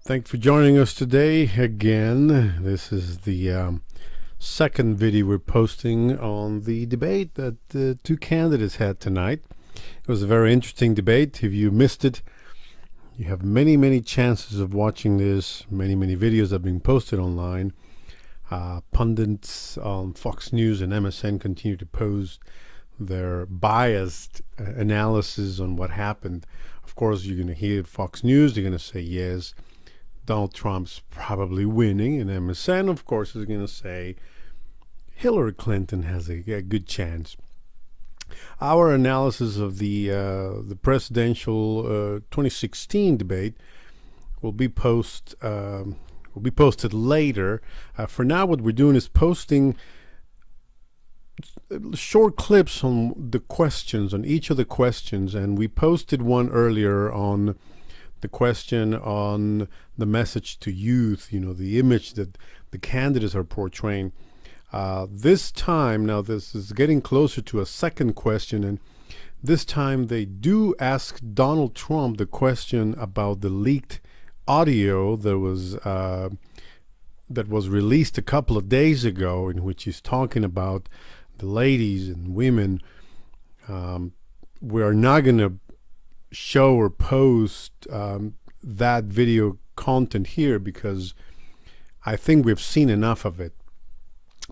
Thanks for joining us today again. This is the second video we're posting on the debate that the two candidates had tonight. It was a very interesting debate. If you missed it, you have many chances of watching this. Many videos have been posted online. Pundits on Fox News and MSN continue to post their biased analysis on what happened. Of course, you're going to hear Fox News. They're going to say, yes, Donald Trump's probably winning. And MSN, of course, is going to say Hillary Clinton has a good chance. Our analysis of the presidential 2016 debate will be posted later. For now, what we're doing is posting short clips on the questions, on each of the questions, and we posted one earlier on the question on the message to youth, the image that the candidates are portraying. This time, now this is getting closer to a second question, and this time they do ask Donald Trump the question about the leaked audio that was released a couple of days ago, in which he's talking about the ladies and women. We are not going to show or post that video content here because I think we've seen enough of it.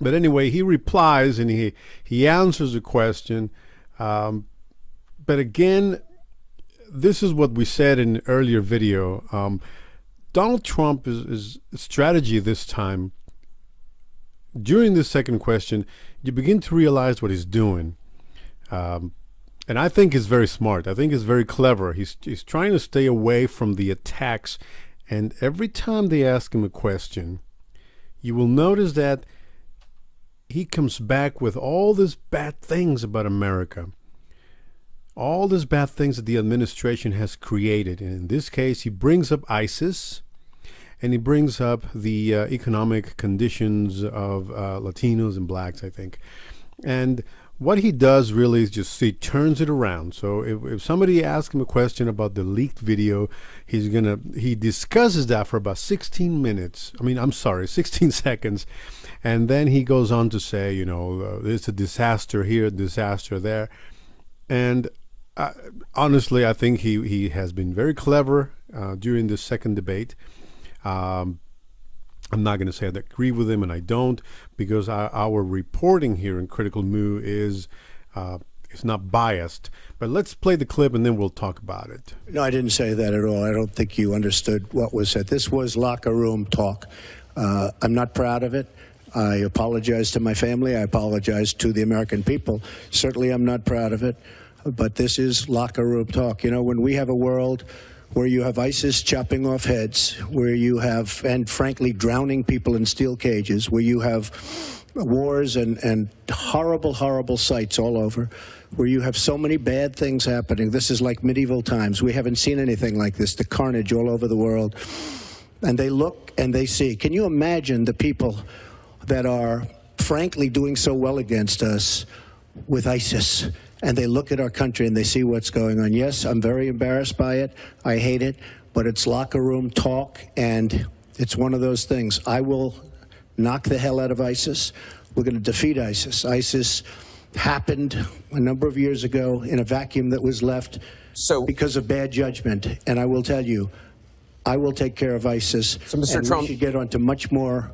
But anyway, he replies and he answers the question. But again, this is what we said in an earlier video. Donald Trump is strategy this time. During this second question, you begin to realize what he's doing. And I think he's very smart. I think he's very clever. He's trying to stay away from the attacks. And every time they ask him a question, you will notice that he comes back with all these bad things about America. All these bad things that the administration has created. And in this case, he brings up ISIS, and he brings up the economic conditions of Latinos and blacks, I think. And what he does really is just he turns it around. So if somebody asks him a question about the leaked video, he discusses that for about 16 seconds. And then he goes on to say, there's a disaster here, a disaster there. And honestly, I think he has been very clever during this second debate. I'm not going to say I agree with him, and I don't, because our reporting here in Critical Moo is not biased. But let's play the clip, and then we'll talk about it. No, I didn't say that at all. I don't think you understood what was said. This was locker room talk. I'm not proud of it. I apologize to my family. I apologize to the American people. Certainly I'm not proud of it. But this is locker room talk. When we have a world where you have ISIS chopping off heads, where you have, and frankly, drowning people in steel cages, where you have wars and horrible sights all over, where you have so many bad things happening. This is like medieval times. We haven't seen anything like this, the carnage all over the world. And they look and they see. Can you imagine the people that are, frankly, doing so well against us with ISIS? And they look at our country and they see what's going on. Yes, I'm very embarrassed by it. I hate it. But it's locker room talk, and it's one of those things. I will knock the hell out of ISIS. We're going to defeat ISIS. ISIS happened a number of years ago in a vacuum that was left because of bad judgment. And I will tell you, I will take care of ISIS. So, Mr. And Trump, we should get on to much more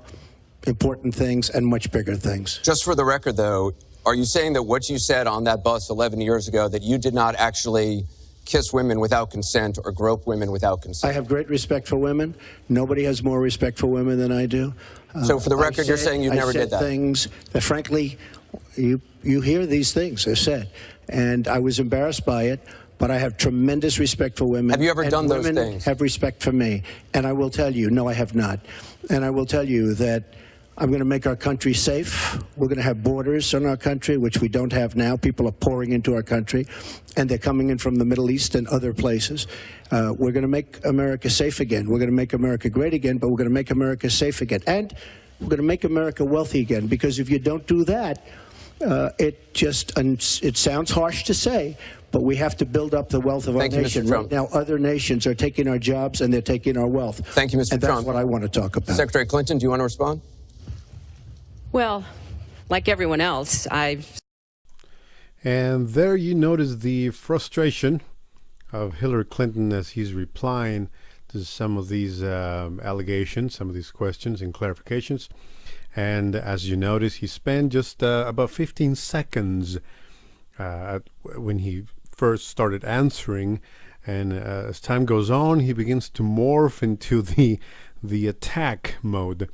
important things and much bigger things. Just for the record, though, are you saying that what you said on that bus 11 years ago, that you did not actually kiss women without consent or grope women without consent? I have great respect for women. Nobody has more respect for women than I do. So for the record, you're saying you never did that? I said things that, frankly, you hear these things are said. And I was embarrassed by it, but I have tremendous respect for women. Have you ever done those things? Women have respect for me. And I will tell you, no, I have not. And I will tell you that I'm going to make our country safe. We're going to have borders in our country, which we don't have now. People are pouring into our country, and they're coming in from the Middle East and other places. We're going to make America safe again. We're going to make America great again, but we're going to make America safe again. And we're going to make America wealthy again, because if you don't do that, It sounds harsh to say, but we have to build up the wealth of our Thank you, Mr. nation. Trump. Right now, other nations are taking our jobs and they're taking our wealth. Thank you, Mr. And Trump. that's what I want to talk about. Secretary Clinton, do you want to respond? Well, like everyone else, And there you notice the frustration of Hillary Clinton as he's replying to some of these allegations, some of these questions and clarifications. And as you notice, he spent just about 15 seconds when he first started answering. And as time goes on, he begins to morph into the attack mode.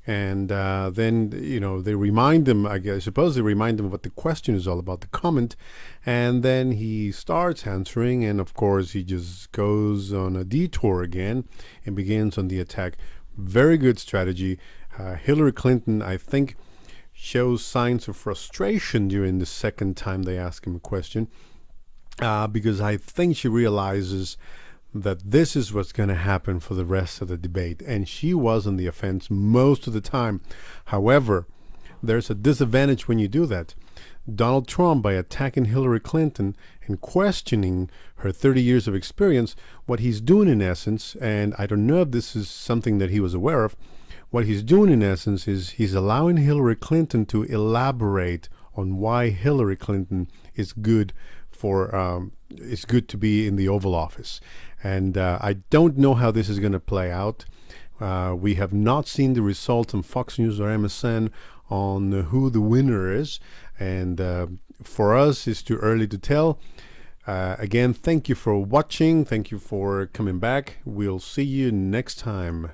And then, they remind him, I suppose they remind him what the question is all about, the comment. And then he starts answering. And of course, he just goes on a detour again and begins on the attack. Very good strategy. Hillary Clinton, I think, shows signs of frustration during the second time they ask him a question, because I think she realizes that this is what's going to happen for the rest of the debate. And she was on the offense most of the time. However, there's a disadvantage when you do that. Donald Trump, by attacking Hillary Clinton and questioning her 30 years of experience, what he's doing in essence, and I don't know if this is something that he was aware of, what he's doing in essence is he's allowing Hillary Clinton to elaborate on why Hillary Clinton is good it's good to be in the Oval Office. And I don't know how this is going to play out. We have not seen the results on Fox News or MSN on who the winner is. And for us, it's too early to tell. Again, thank you for watching. Thank you for coming back. We'll see you next time.